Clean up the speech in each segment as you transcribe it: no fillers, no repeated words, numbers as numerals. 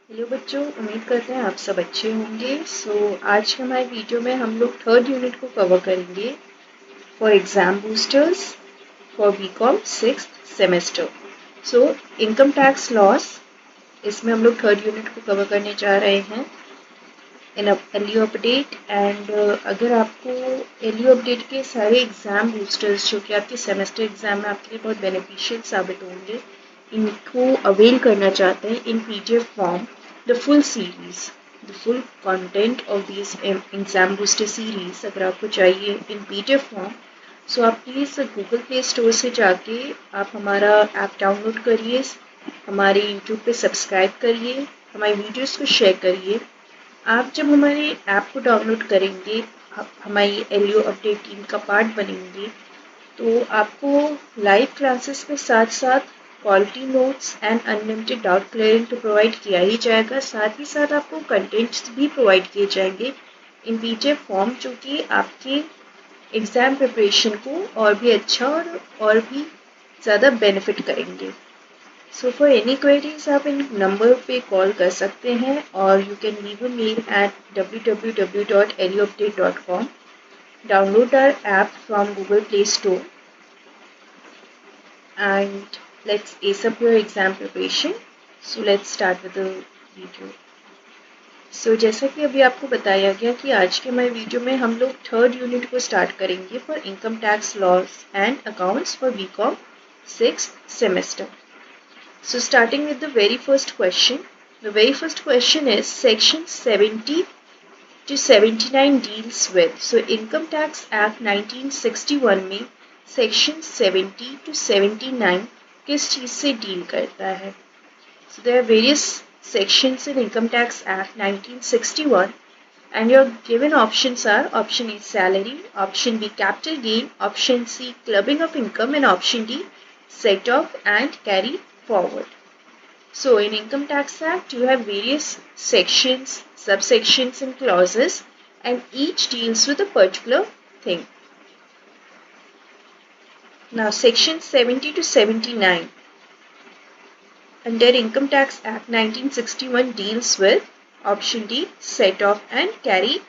Hello बच्चों, उम्मीद करते हैं आप सब अच्छे होंगे। आज के हमारे वीडियो में हम लोग थर्ड यूनिट को कवर करेंगे for exam boosters for BCom 6th semester. Income tax laws, इसमें हम लोग थर्ड यूनिट को कवर करने जा रहे हैं इन एलयू अपडेट। एंड अगर आपको एलयू अपडेट के सारे एग्जाम बूस्टर्स जो कि आपके सेमेस्टर एग्जाम में आपके लिए बहुत बेनिफिशियल साबित होंगे, इनको अवेल करना चाहते हैं इन PDF form, the full series, the full content of this exam booster series अगर आपको चाहिए इन पीडीएफ फॉर्म, सो आप प्लीज़ गूगल प्ले स्टोर से जाके आप हमारा ऐप डाउनलोड करिए, हमारे यूट्यूब पे सब्सक्राइब करिए, हमारी वीडियोस को शेयर करिए। आप जब हमारे ऐप को डाउनलोड करेंगे, हमारी एलयू अपडेट टीम का पार्ट बनेंगे, तो आपको लाइव क्लासेस के साथ साथ quality notes and unlimited doubt clearing तो प्रोवाइड किया ही जाएगा। साथ ही साथ आपको कंटेंट्स भी प्रोवाइड किए जाएंगे इन पीडीएफ फॉर्म, जो कि आपके एग्ज़ाम प्रिपरेशन को और भी अच्छा और भी ज़्यादा बेनिफिट करेंगे। सो फॉर एनी क्वेरीज आप इन नंबर पे कॉल कर सकते हैं, और you can leave a mail at www.eluupdate.com. Download our app from Google Play Store and let's ace up your exam preparation. So let's start with the video. जैसा कि अभी आपको बताया गया कि आज के हमारे वीडियो में हम लोग थर्ड यूनिट को स्टार्ट करेंगे for income tax laws and accounts for BCom 6th semester. So starting with the very first question. The very first question is section 70 to 79 deals with. So Income Tax Act 1961 में section 70 to 79 किस चीज़ से deal करता है? So there are various sections in Income Tax Act 1961 and your given options are option A salary, option B capital gain, option C clubbing of income and option D set off and carry forward. So in Income Tax Act you have various sections, subsections and clauses, and each deals with a particular thing. Now section 70 to 79 under Income Tax Act 1961 deals with option D set off and carry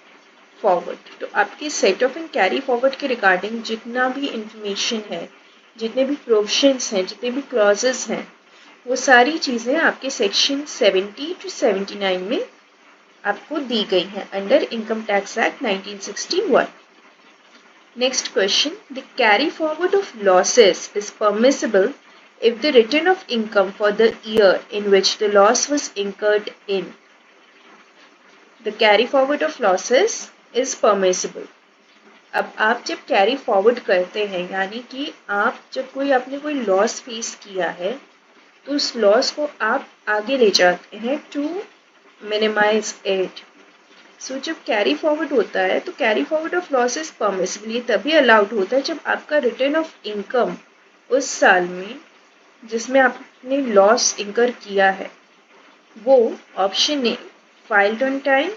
forward. तो आपके set off and carry forward के regarding जितना भी information है, जितने भी provisions हैं, जितने भी क्लॉजेस हैं, वो सारी चीज़ें आपके सेक्शन 70 टू 79 में आपको दी गई हैं under income tax act 1961। Next question, the carry forward of losses is permissible if the return of income for the year in which the loss was incurred in. The carry forward of losses is permissible. अब आप जब carry forward करते हैं, यानी कि आप जब आपने कोई लॉस फेस किया है, तो उस लॉस को आप आगे ले जाते हैं टू मिनिमाइज इट। सो जब कैरी फॉरवर्ड होता है तो कैरी फॉरवर्ड ऑफ लॉसेस परमिसिबली तभी अलाउड होता है जब आपका रिटर्न ऑफ इनकम उस साल में जिसमें आपने लॉस इंकर किया है, वो option A filed on time,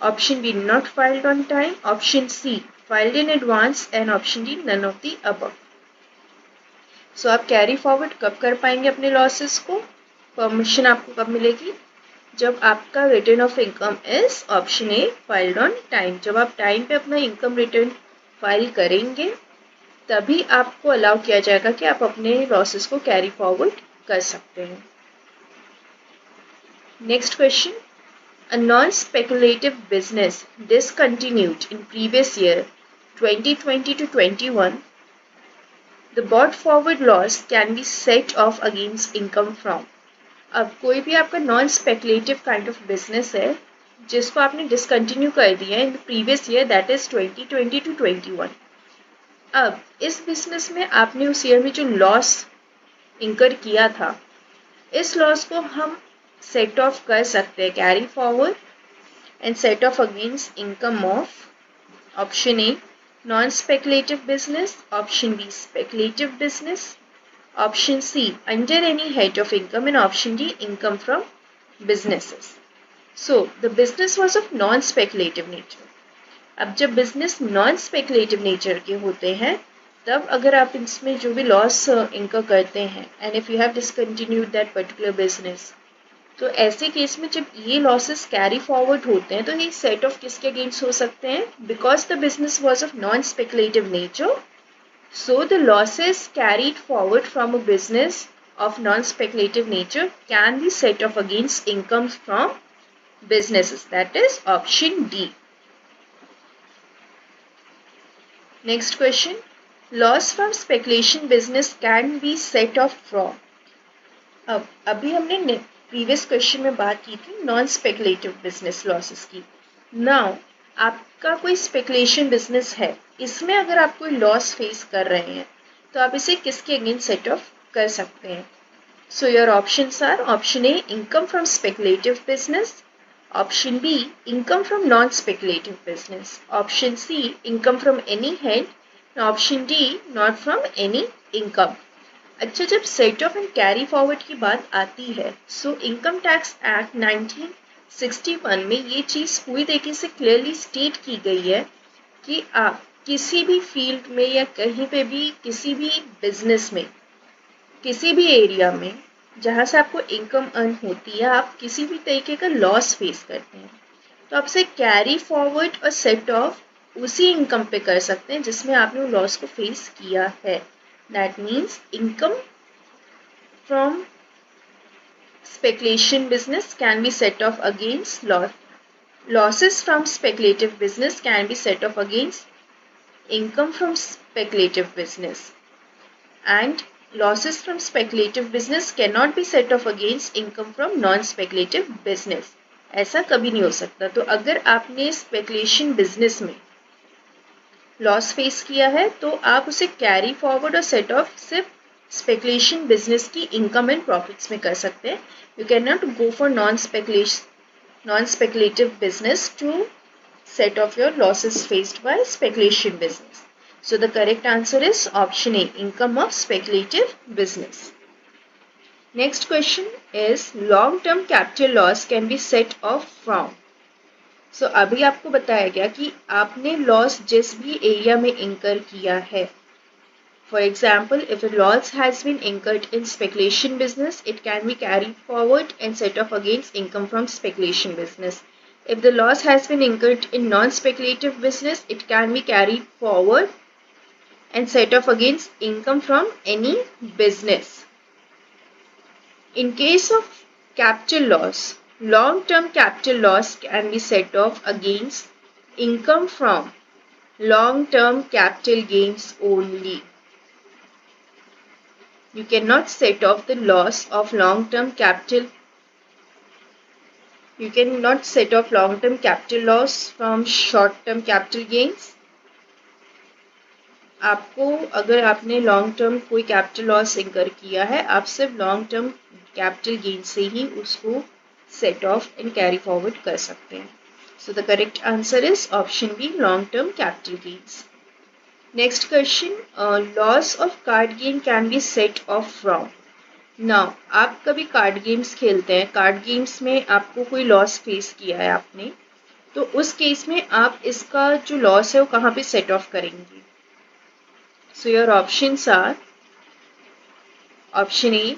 option B not filed on time, option C filed in advance and option D none of the above. So आप कैरी फॉरवर्ड कब कर पाएंगे अपने लॉसेस को? परमिशन आपको कब मिलेगी? जब आपका return of income is option A filed on time. जब आप टाइम पे अपना इनकम रिटर्न फाइल करेंगे, तभी आपको अलाउ किया जाएगा कि आप अपने लॉसेस को कैरी फॉरवर्ड कर सकते हैं। Next question, a non speculative business discontinued in previous year 2020 to 21, the brought forward loss can be set off against income from. अब कोई भी आपका non speculative kind of business है जिसको आपने डिसकंटिन्यू कर दिया in previous year, that is 2020 to 21। अब इस बिजनेस में आपने उस ईयर में जो लॉस इंकर किया था, इस लॉस को हम सेट ऑफ कर सकते हैं carry forward and set off against income of option A non speculative business, option B speculative business, option C under any head of income, and option D income from businesses. So the business was of non-speculative nature. अब जब business non speculative nature के होते हैं, तब अगर आप इसमें जो भी लॉस इनकर करते हैं and if you have discontinued that particular business, तो ऐसे केस में जब ये लॉसेस कैरी फॉरवर्ड होते हैं तो ये सेट ऑफ किसके अगेंस्ट हो सकते हैं? Because the business was of non speculative nature, so the losses carried forward from a business of non-speculative nature can be set off against income from businesses. That is option D. Next question. Loss from speculation business can be set off from. अब अभी हमने previous question में बात की थी non speculative business losses की. Now आपका कोई स्पेकुलेशन बिजनेस है, इसमें अगर आप कोई लॉस फेस कर रहे हैं तो आप इसे किसके अगेंस्ट सेट ऑफ कर सकते हैं? So your options are option A income from speculative business, option B income from non speculative business, option C income from any head, option D not from any income. अच्छा, जब set off and carry forward की बात आती है so income tax act 1961 में ये चीज़ पूरी तरीके से क्लियरली स्टेट की गई है कि आप किसी भी फील्ड में या कहीं पे भी किसी भी बिजनेस में किसी भी एरिया में जहाँ से आपको इनकम अर्न होती है आप किसी भी तरीके का लॉस फेस करते हैं तो आपसे कैरी फॉरवर्ड और सेट ऑफ उसी इनकम पे कर सकते हैं जिसमें आपने वो लॉस को फेस किया है. That means income from speculation business can be set off against loss. Losses from speculative business can be set off against income from speculative business. And losses from speculative business cannot be set off against income from non-speculative business. ऐसा कभी नहीं हो सकता. तो अगर आपने speculation business में loss face किया है तो आप उसे कैरी फॉरवर्ड और सेट ऑफ सिर्फ स्पेकुलेशन बिजनेस की इनकम एंड प्रॉफिट्स में कर सकते हैं. You can not go for non speculative business to set off your losses faced by speculation business. So the correct answer is option A income of speculative business. Next question is long term capital loss can be set off from. सो अभी आपको बताया गया कि आपने loss जिस भी area में incur किया है. For example, if a loss has been incurred in speculation business it can be carried forward and set off against income from speculation business. If the loss has been incurred in non speculative business it can be carried forward and set off against income from any business. In case of capital loss, long-term capital loss can be set off against income from long-term capital gains only. You cannot set off the loss of long-term capital. You cannot set off long-term capital loss from short-term capital gains. आपको अगर आपने long term कोई capital loss इंकर किया है आप सिर्फ long term capital gain से ही उसको set off and carry forward कर सकते हैं. So the correct answer is option B long term capital gains. Next question, loss of card game can be set off from. Now आप कभी card games खेलते हैं, कार्ड गेम्स में आपको कोई लॉस फेस किया है आपने, तो उस केस में आप इसका जो लॉस है वो कहाँ पे सेट ऑफ करेंगे? So your options are option A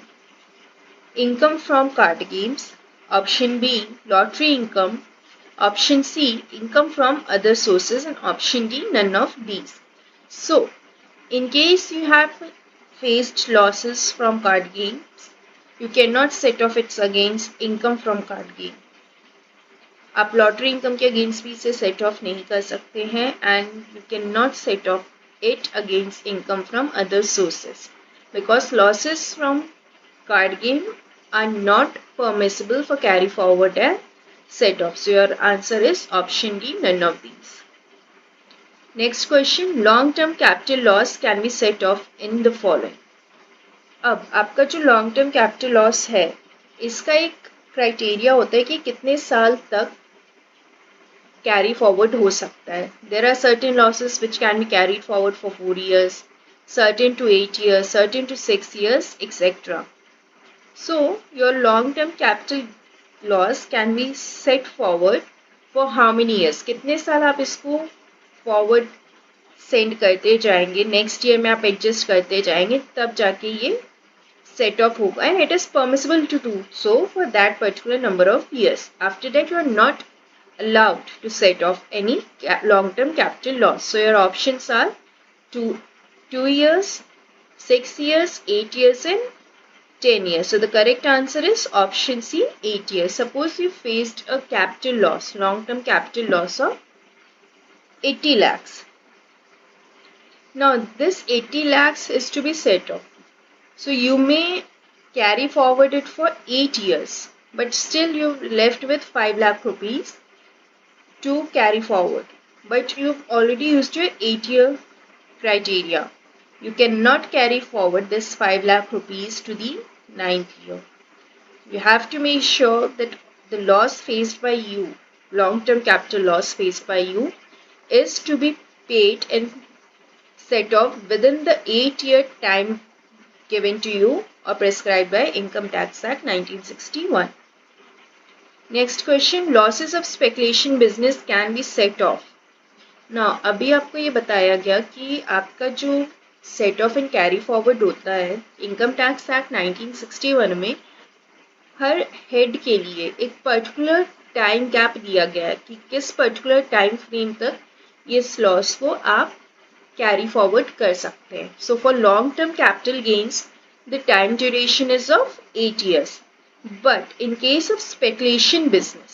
income from card games, option B lottery income, option C income from other sources and option D none of these. So in case you have faced losses from card games you cannot set off it against income from card game. आप lottery income के against भी इसे set of नहीं कर सकते हैं and you can not set of it against income from other sources because losses from card game are not permissible for carry forward and set off. So your answer is option D none of these. Next question, long term capital loss can be set off in the following. अब आपका जो long term capital loss है इसका एक criteria होता है कि कितने साल तक कैरी फॉरवर्ड हो सकता है. There are certain losses which can be carried forward for 4 years, certain to 8 years, certain to 6 years, etc. So your long term capital loss can be set forward for how many years? कितने साल आप इसको forward send करते जाएंगे, next year में आप adjust करते जाएंगे तब जाके ये set off होगा, and it is permissible to do so for that particular number of years. After that, you are not allowed to set off any long-term capital loss. So your options are 2 years, 6 years, 8 years, and 10 years. So the correct answer is option C, 8 years. Suppose you faced a capital loss, long-term capital loss of 80 lakhs. Now this 80 lakhs is to be set off. So you may carry forward it for 8 years, but still you're left with 5 lakh rupees to carry forward. But you've already used your 8-year criteria. You cannot carry forward this 5 lakh rupees to the 9th year. You have to make sure that the loss faced by you, long-term capital loss faced by you, is to be paid and set off within the 8-year time given to you or prescribed by Income Tax Act 1961. Next question, losses of speculation business can be set off. Now, अभी आपको ये बताया गया कि आपका जो set off and carry forward होता है इनकम टैक्स एक्ट 1961 में हर हेड के लिए एक पर्टिकुलर टाइम गैप दिया गया है कि किस पर्टिकुलर टाइम फ्रेम तक ये लॉस को आप carry forward कर सकते हैं. So for long term capital gains, the time duration is of 8 years. But in case of speculation business,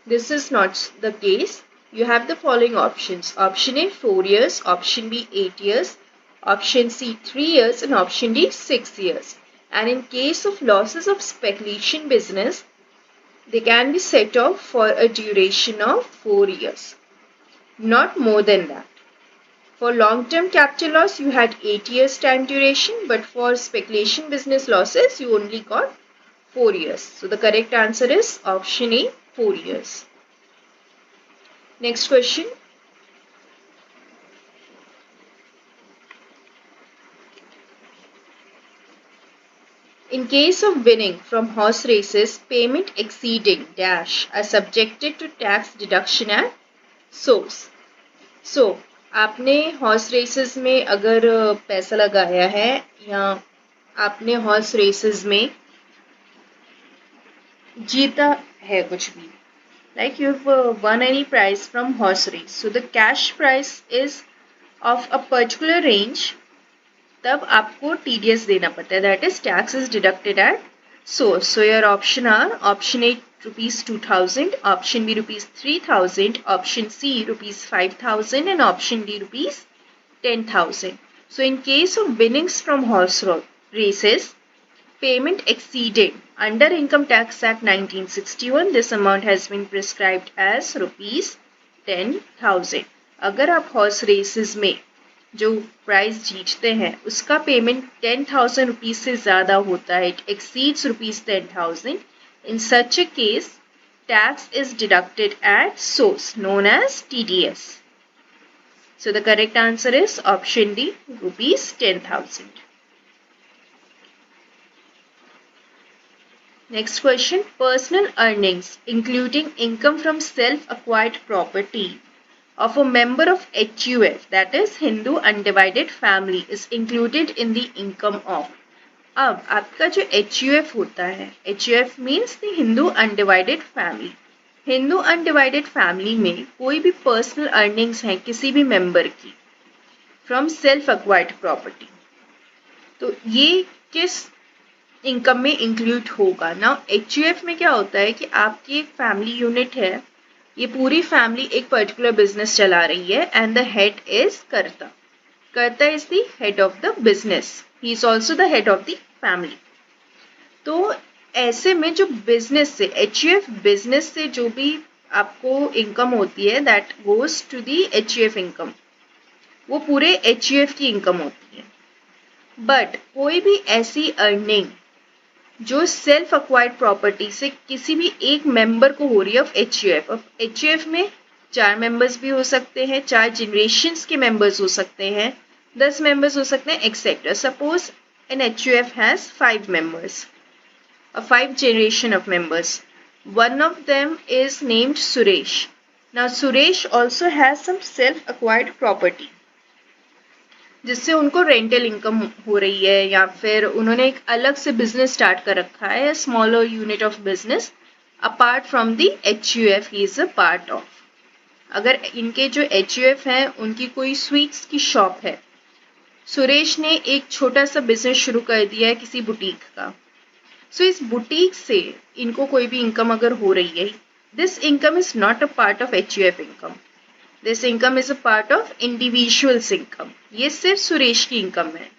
this is not the case. You have the following options. Option A 4 years, option B 8 years, option C 3 years, and option D 6 years. And in case of losses of speculation business, they can be set off for a duration of 4 years. Not more than that. For long-term capital loss, you had 8 years time duration, but for speculation business losses, you only got 4 years. So the correct answer is option A, 4 years. Next question. In case of winning from horse races, payment exceeding dash are subjected to tax deduction at source. So, आपने horse races में अगर पैसा लगाया है या आपने horse races में जीता है कुछ भी, like you've won any prize from horse race, so the cash price is of a particular range, तब आपको TDS देना पड़ता है, that is tax is deducted at source. So your option are option A rupees 2000, option B rupees 3000, option C rupees 5000, and option D rupees 10,000. So in case of winnings from horse races, payment exceeding under Income Tax Act 1961, this amount has been prescribed as rupees 10,000. अगर आप horse races में जो prize जीतते हैं उसका payment 10,000 rupees से ज्यादा होता है, it exceeds rupees 10,000, in such a case tax is deducted at source known as TDS. So the correct answer is option D, rupees 10,000. Next question, personal earnings including income from self-acquired property of a member of HUF, that is Hindu Undivided Family, is included in the income of. अब आपका जो HUF होता है, HUF means the Hindu Undivided Family. Hindu undivided family में कोई भी personal earnings हैं किसी भी मेंबर की फ्रॉम सेल्फ एक्वायर्ड प्रॉपर्टी, तो ये किस इनकम में इंक्लूड होगा ना. HUF में क्या होता है कि आपकी एक फैमिली यूनिट है, ये पूरी फैमिली एक पर्टिकुलर बिजनेस चला रही है एंड द हेड इज कर्ता. कर्ता is the head of the business, he is also the head of the family. तो ऐसे में जो बिजनेस से HUF बिजनेस से जो भी आपको इनकम होती है that goes to the HUF income, वो पूरे HUF की इनकम होती है. बट कोई भी ऐसी अर्निंग जो सेल्फ अक्वायर्ड प्रॉपर्टी से किसी भी एक मेंबर को हो रही है ऑफ HUF. अब HUF में 4 मेंबर्स भी हो सकते हैं, 4 जनरेशन्स के मेंबर्स हो सकते हैं, 10 मेंबर्स हो सकते हैं etcetera. Suppose an HUF has 5 members, a 5 generation of members. One of them is named Suresh. Now Suresh also has some self acquired property. जिससे उनको रेंटल इनकम हो रही है या फिर उन्होंने एक अलग से बिजनेस स्टार्ट कर रखा है, smaller unit of business apart from the HUF he is a part of. अगर इनके जो HUF हैं उनकी कोई स्वीट्स की शॉप है, सुरेश ने एक छोटा सा बिजनेस शुरू कर दिया है किसी बुटीक का, सो इस बुटीक से इनको कोई भी इनकम अगर हो रही है, this income is not a part of HUF income, this income is a part of individuals income. ये सिर्फ सुरेश की इनकम है.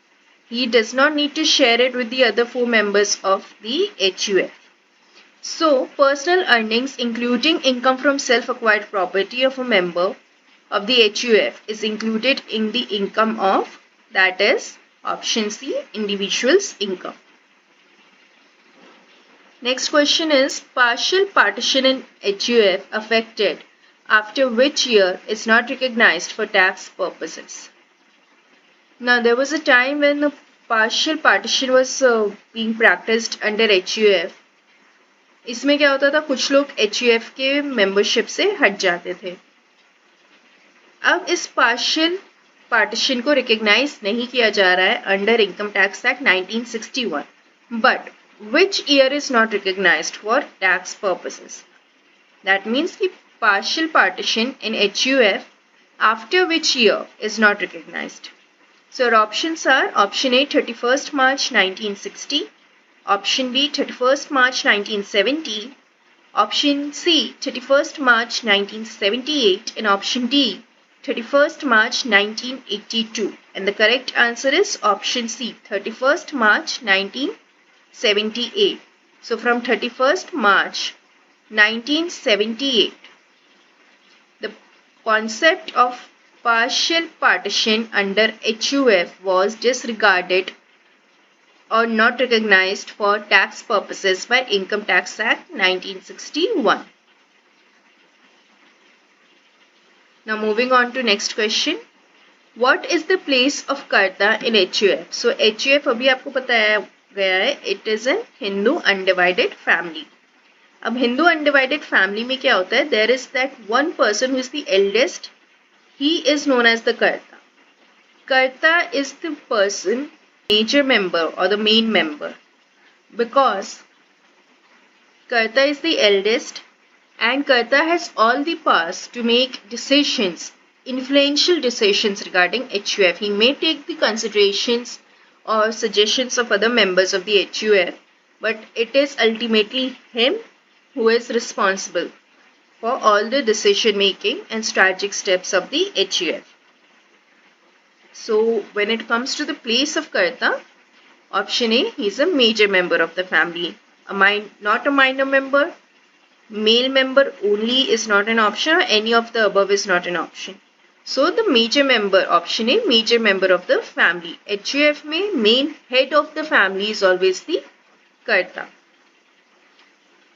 He does not need to share it with the other 4 members of the HUF. So, personal earnings including income from self-acquired property of a member of the HUF is included in the income of, that is option C, individual's income. Next question is, partial partition in HUF affected after which year is not recognized for tax purposes. Now, there was a time when the partial partition was being practiced under HUF. इसमें क्या होता था, कुछ लोग HUF के membership से हट जाते थे. अब इस पार्शियल पार्टीशन को रिकॉग्नाइज नहीं किया जा रहा है under income tax act 1961. But which year is not recognised for tax purposes. That means कि partial partition in HUF after which year is not recognised. So our options are option A 31st March 1960, option B 31st March 1970, option C 31st March 1978 and option D 31st March 1982. And the correct answer is option C 31st March 1978. So from 31st March 1978, the concept of partial partition under HUF was disregarded or not recognized for tax purposes by Income Tax Act 1961. Now moving on to next question. What is the place of कर्ता in HUF? So HUF अभी आपको बताया गया है, it is a Hindu undivided family. अब Hindu undivided family में क्या होता है? There is that one person who is the eldest. He is known as the Karta. Karta is the person, major member or the main member, because Karta is the eldest and Karta has all the powers to make decisions, influential decisions regarding HUF. He may take the considerations or suggestions of other members of the HUF, but it is ultimately him who is responsible for all the decision making and strategic steps of the HUF. So when it comes to the place of Karta, option A, he is a major member of the family. Not a minor member. Male member only is not an option, or any of the above is not an option. So the major member, option A, major member of the family. HUF में main head of the family is always the Karta.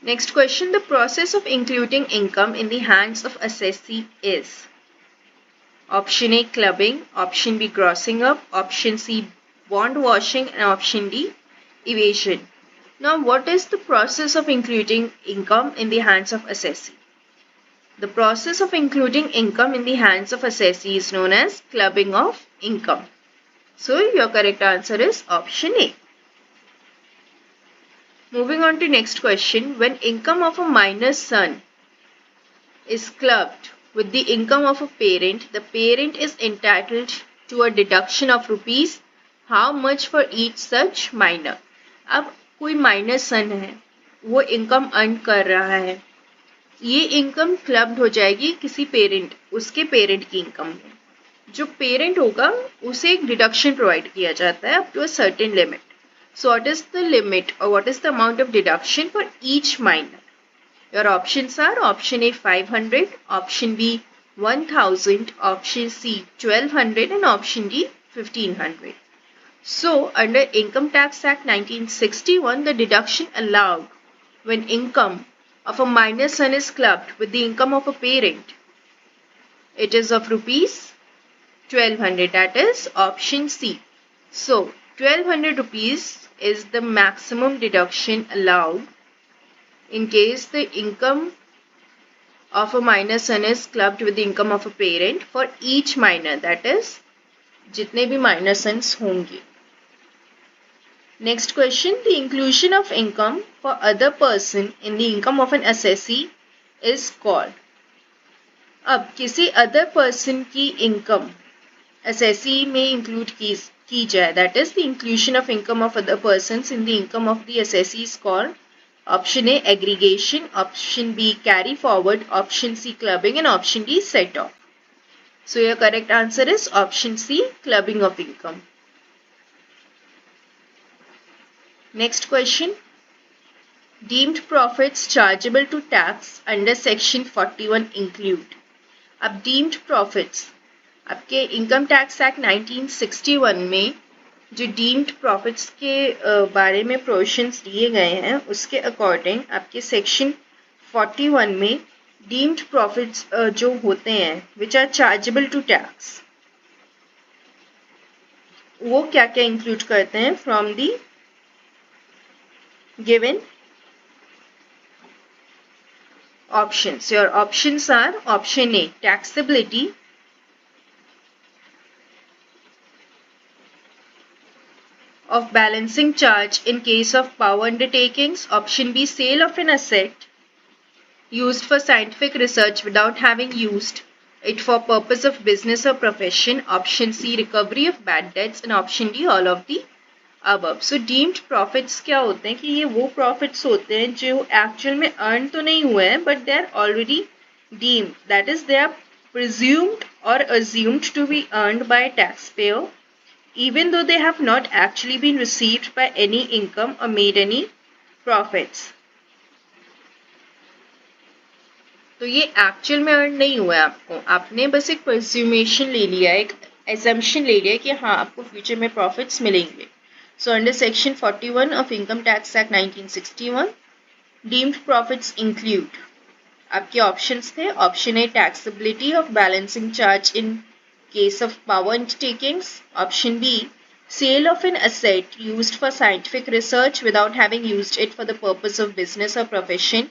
Next question, the process of including income in the hands of assessee is option A clubbing, option B grossing up, option C bond washing and option D evasion. Now what is the process of including income in the hands of assessee? The process of including income in the hands of assessee is known as clubbing of income. So your correct answer is option A. Moving on to next question. When income of a minor son is clubbed with the income of a parent, the parent is entitled to a deduction of rupees how much for each such minor. अब कोई minor son है, वो income earn कर रहा है, ये income clubbed हो जाएगी किसी parent, उसके parent की income में. जो parent होगा उसे एक deduction provide किया जाता है up to a certain limit. So what is the limit or what is the amount of deduction for each minor? Your options are option A 500, option B 1000, option C 1200 and option D 1500. So under Income Tax Act 1961, the deduction allowed when income of a minor son is clubbed with the income of a parent, it is of rupees 1200, that is option C. So 1200 rupees is the maximum deduction allowed in case the income of a minor son is clubbed with the income of a parent for each minor, that is जितने भी minor sons होंगे. Next question, the inclusion of income for other person in the income of an assessee is called. अब किसी other person की income assessee में include की जाए, that is the inclusion of income of other persons in the income of the assessee is called. Option A, aggregation. Option B, carry forward. Option C, clubbing. And option D, set off. So your correct answer is option C, clubbing of income. Next question. Deemed profits chargeable to tax under section 41 include. अब deemed profits, आपके income tax act 1961 में जो deemed profits के बारे में provisions दिए गए हैं उसके अकॉर्डिंग आपके सेक्शन 41 में डीम्ड प्रॉफिट्स जो होते हैं which are chargeable to tax, वो क्या क्या इंक्लूड करते हैं from the given options. Your options are option A, taxability. Of balancing charge in case of power undertakings. Option B, sale of an asset used for scientific research without having used it for purpose of business or profession. Option C, recovery of bad debts. And option D, all of the above. So deemed profits क्या होते हैं कि ये वो profits होते हैं जो actual में earn तो नहीं हुए हैं but they are already deemed, that is they are presumed or assumed to be earned by a taxpayer even though they have not actually been received by any income or made any profits. तो ये actual में earn नहीं हुआ है आपको, आपने बस एक प्रिज्यूमेशन ले लिया, एक एजम्पशन ले लिया कि हाँ आपको फ्यूचर में प्रॉफिट्स मिलेंगे. So under section 41 of Income Tax Act 1961, deemed profits include. आपके options थे option A, taxability of balancing charge in case of power undertakings. Option B, sale of an asset used for scientific research without having used it for the purpose of business or profession.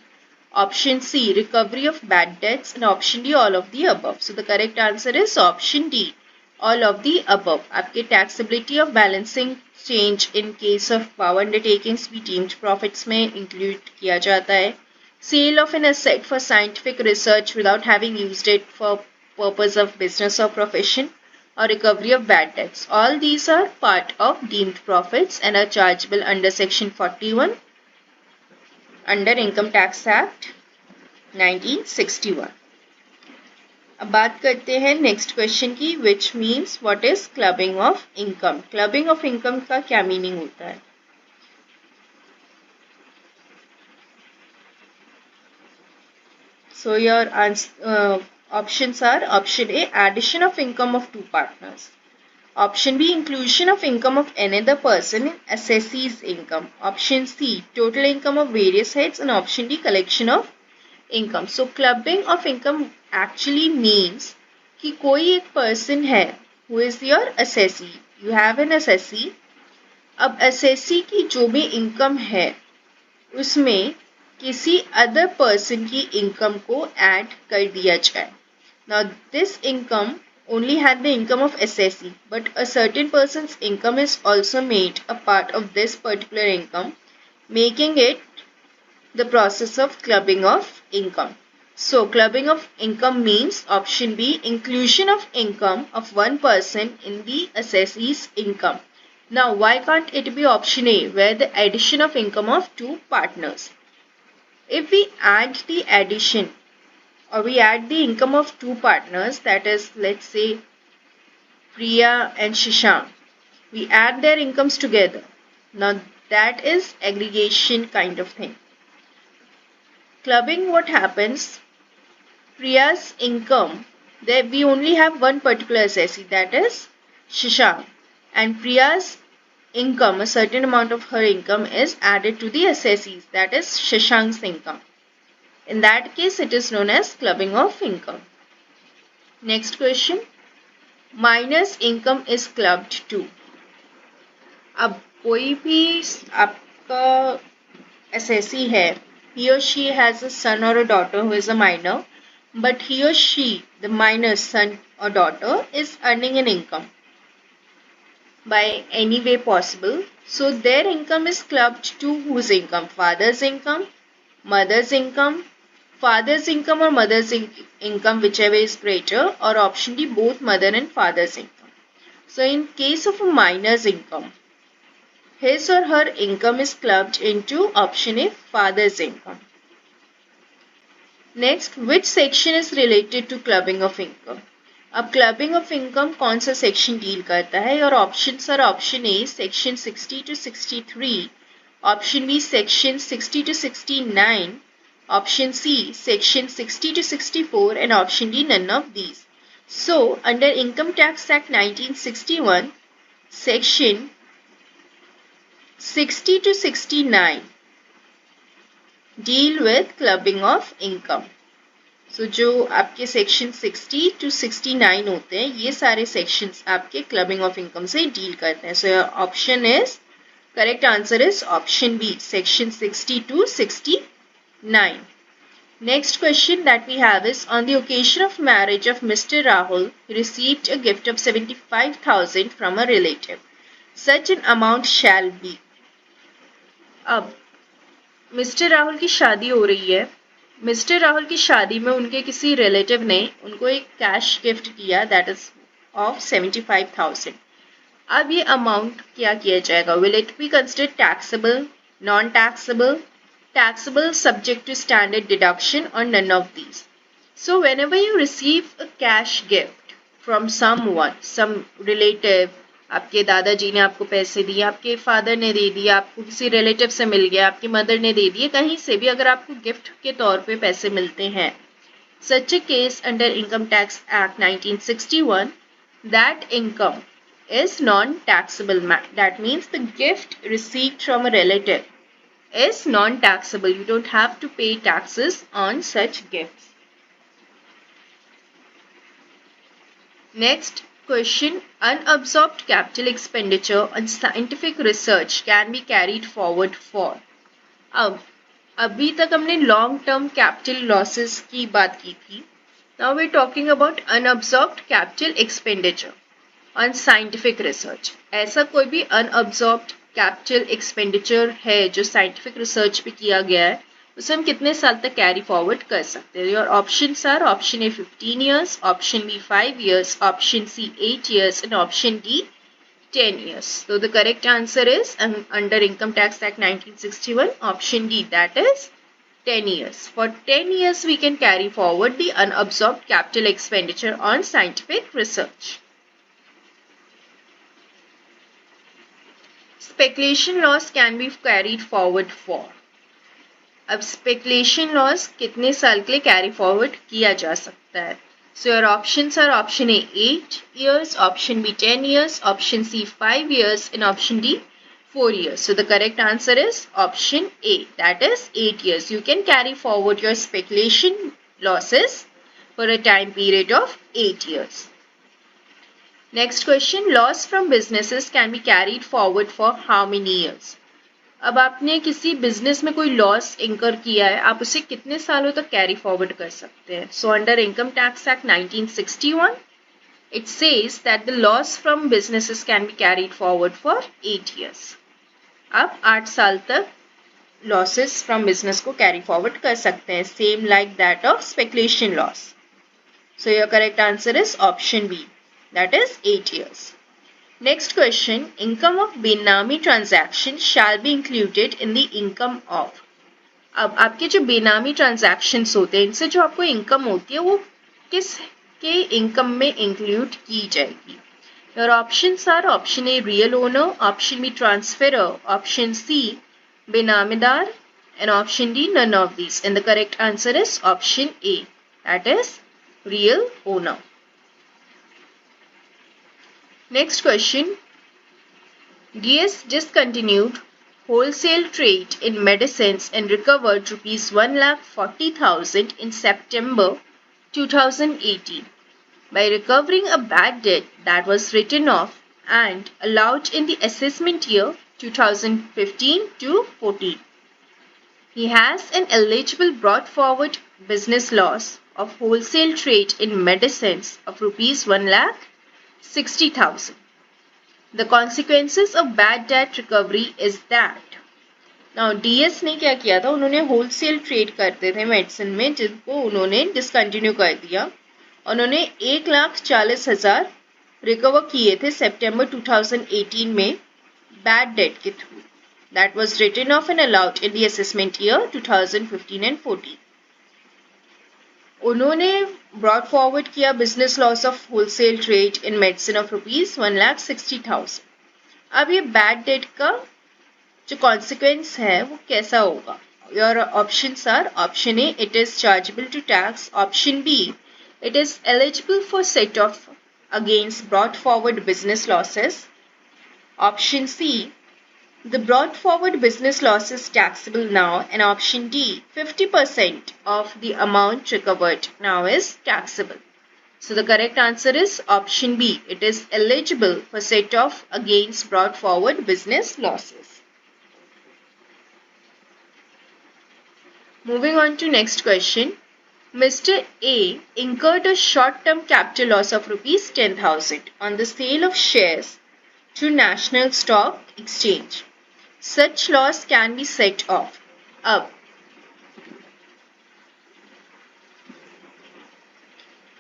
Option C, recovery of bad debts. And option D, all of the above. So the correct answer is option D, all of the above. आपके taxability of balancing change in case of power undertakings भी deemed profits में include किया जाता है. Sale of an asset for scientific research without having used it for purpose of business or profession, or recovery of bad debts. All these are part of deemed profits and are chargeable under section 41 under Income Tax Act 1961. अब बात करते हैं next question की, which means what is clubbing of income. Clubbing of income का क्या meaning होता है? So your options are option A, addition of income of two partners. Option B, inclusion of income of another person in assessee's income. Option C, total income of various heads. And option D, collection of income. So clubbing of income actually means कि कोई एक person है who is your assessee. You have an assessee. अब assessee की जो भी income है उसमें किसी other person की income को add कर दिया जाए. Now this income only had the income of assessee, but a certain person's income is also made a part of this particular income, making it the process of clubbing of income. So clubbing of income means option B, inclusion of income of one person in the assessee's income. Now why can't it be option A, where the addition of income of two partners? If we add the addition or we add the income of two partners, that is, let's say Priya and Shashank, we add their incomes together. Now that is aggregation kind of thing. Clubbing, what happens, Priya's income, there we only have one particular assessee, that is Shashank, and Priya's income, a certain amount of her income is added to the assessees, that is Shashank's income. In that case, it is known as clubbing of income. Next question, minus income is clubbed to. अब कोई भी आपका assessee है, he or she has a son or a daughter who is a minor, but he or she, the minor son or daughter, is earning an income. by any way possible. So their income is clubbed to whose income? Father's income, mother's income, father's income or mother's income, whichever is greater, or option D, both mother and father's income. So in case of a minor's income, his or her income is clubbed into option A, father's income. Next, which section is related to clubbing of income? अब clubbing of income कौन सा section deal करता है? और options are option A section 60 to 63, option B section 60 to 69, option C section 60 to 64 and option D none of these. So under Income Tax Act 1961, section 60 to 69 deal with clubbing of income. So जो आपके section 60 to 69 होते हैं, ये सारे sections आपके clubbing of income से deal करते हैं. So option is correct answer is option B section 60 to 69. Next question that we have is, on the occasion of marriage of Mr. Rahul, he received a gift of 75,000 from a relative. Such an amount shall be. अब mister Rahul की शादी हो रही है. Mister Rahul की शादी में उनके किसी रिलेटिव ने उनको एक कैश गिफ्ट किया दैट इज ऑफ 75,000. अब ये अमाउंट क्या किया जाएगा? Will it be considered taxable, non taxable, taxable subject to standard deduction और none of these? So whenever you receive a cash gift from someone, some relative, आपके दादाजी ने आपको पैसे दिए, आपके फादर ने दे दिए, आपको किसी रिलेटिव से मिल गया, आपकी मदर ने दे दिए, कहीं से भी अगर आपको गिफ्ट के तौर पे पैसे मिलते हैं, such a case under income tax act 1961, that income is non-taxable. That means the gift received from a relative is non-taxable. You don't have to pay taxes on such gifts. Next question, unabsorbed capital expenditure on scientific research can be carried forward for. अब अभी तक हमने long term capital losses की बात की थी. Now we are talking about unabsorbed capital expenditure on scientific research. ऐसा कोई भी अनअब्सॉर्ब्ड कैपिटल एक्सपेंडिचर है जो साइंटिफिक रिसर्च पे किया गया है, उसे हम कितने साल तक कैरी फॉरवर्ड कर सकते हैं? Your options are option A 15 years, option B 5 years, option C 8 years and option D 10 years. So the correct answer is under Income Tax Act 1961, option D, that is 10 years. For 10 years we can carry forward the unabsorbed capital expenditure on scientific research. Speculation loss can be carried forward for. अब speculation loss कितने साल के लिए carry forward किया जा सकता है? So your options are option A 8 years, option B 10 years, option C 5 years and option D 4 years. So the correct answer is option A, that is 8 years. You can carry forward your speculation losses for a time period of 8 years. Next question, loss from businesses can be carried forward for how many years? अब आपने किसी business में कोई loss इंकर किया है, आप उसे कितने सालों तक कैरी फॉरवर्ड कर सकते हैं? So under income tax act 1961, it says that the loss from businesses can be carried forward for 8 years. आप 8 साल तक लॉसेस फ्रॉम बिजनेस को कैरी फॉरवर्ड कर सकते हैं, same like that of speculation loss. So your correct answer is option B, that is 8 years. Next question, income of बेनामी transaction shall be included in the income of. अब आपके जो बेनामी transactions होते हैं, इनसे जो आपको इनकम होती है वो किस के इनकम में इंक्लूड की जाएगी? Your options are option A real owner, option B transferor, option C benamidar and option D none of these. And the correct answer is option A, that is real owner. Next question, DS discontinued wholesale trade in medicines and recovered rupees 1,40,000 in September 2018 by recovering a bad debt that was written off and allowed in the assessment year 2015 to 14. He has an eligible brought forward business loss of wholesale trade in medicines of rupees 1,60,000. The consequences of bad debt recovery is that. Now DS ने क्या किया था, उन्होंने wholesale trade करते थे medicine में, जिनको उन्होंने डिसकंटिन्यू कर दिया। उन्होंने 1,40,000 रिकवर किए थे सितंबर 2018 में बैड डेट के through. That was written off and allowed in the assessment year 2015 and 14. उन्होंने brought forward किया business loss of wholesale trade in medicine of rupees 1,60,000. अब ये bad debt का जो consequence है वो कैसा होगा? Your options are: option A, it is chargeable to tax; option B, it is eligible for set off against brought forward business losses; option C, the brought forward business loss is taxable now; and option D, 50% of the amount recovered now is taxable. So the correct answer is option B. It is eligible for set off against brought forward business losses. Moving on to next question. Mr. A incurred a short-term capital loss of rupees 10,000 on the sale of shares to National Stock Exchange. Such loss can be set off. अब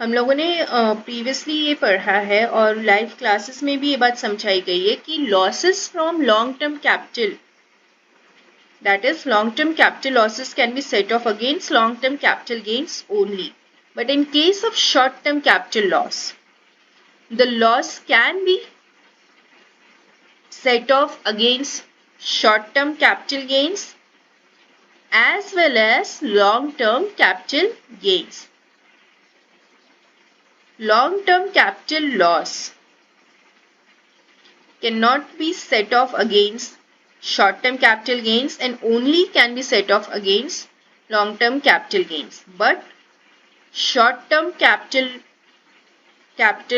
हम लोगों ने previously ये पढ़ा है और live classes में भी ये बात समझाई गई है कि losses from long term capital, that is long term capital losses, can be set off against long term capital gains only. But in case of short term capital loss, the loss can be set off against short term capital gains as well as long term capital gains. Long term capital loss cannot be set off against short-term capital gains and only can be set off against long-term capital gains. But short-term capital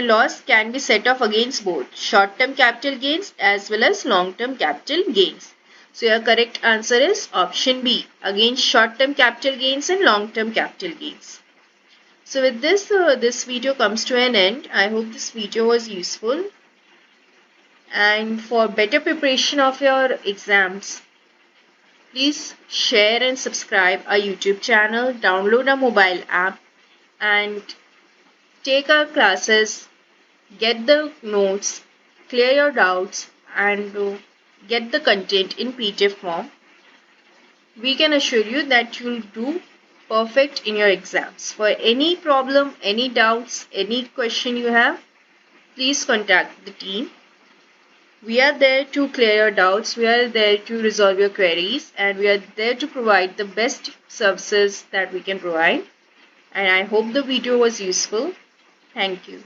loss can be set off against both short-term capital gains as well as long-term capital gains. So your correct answer is option B, against short-term capital gains and long-term capital gains. So with this, this video comes to an end. I hope this video was useful. And for better preparation of your exams, please share and subscribe our YouTube channel, download our mobile app and take our classes, get the notes, clear your doubts and get the content in PDF form. We can assure you that you will do perfect in your exams. For any problem, any doubts, any question you have, please contact the team. We are there to clear your doubts, we are there to resolve your queries, and we are there to provide the best services that we can provide. And I hope the video was useful. Thank you.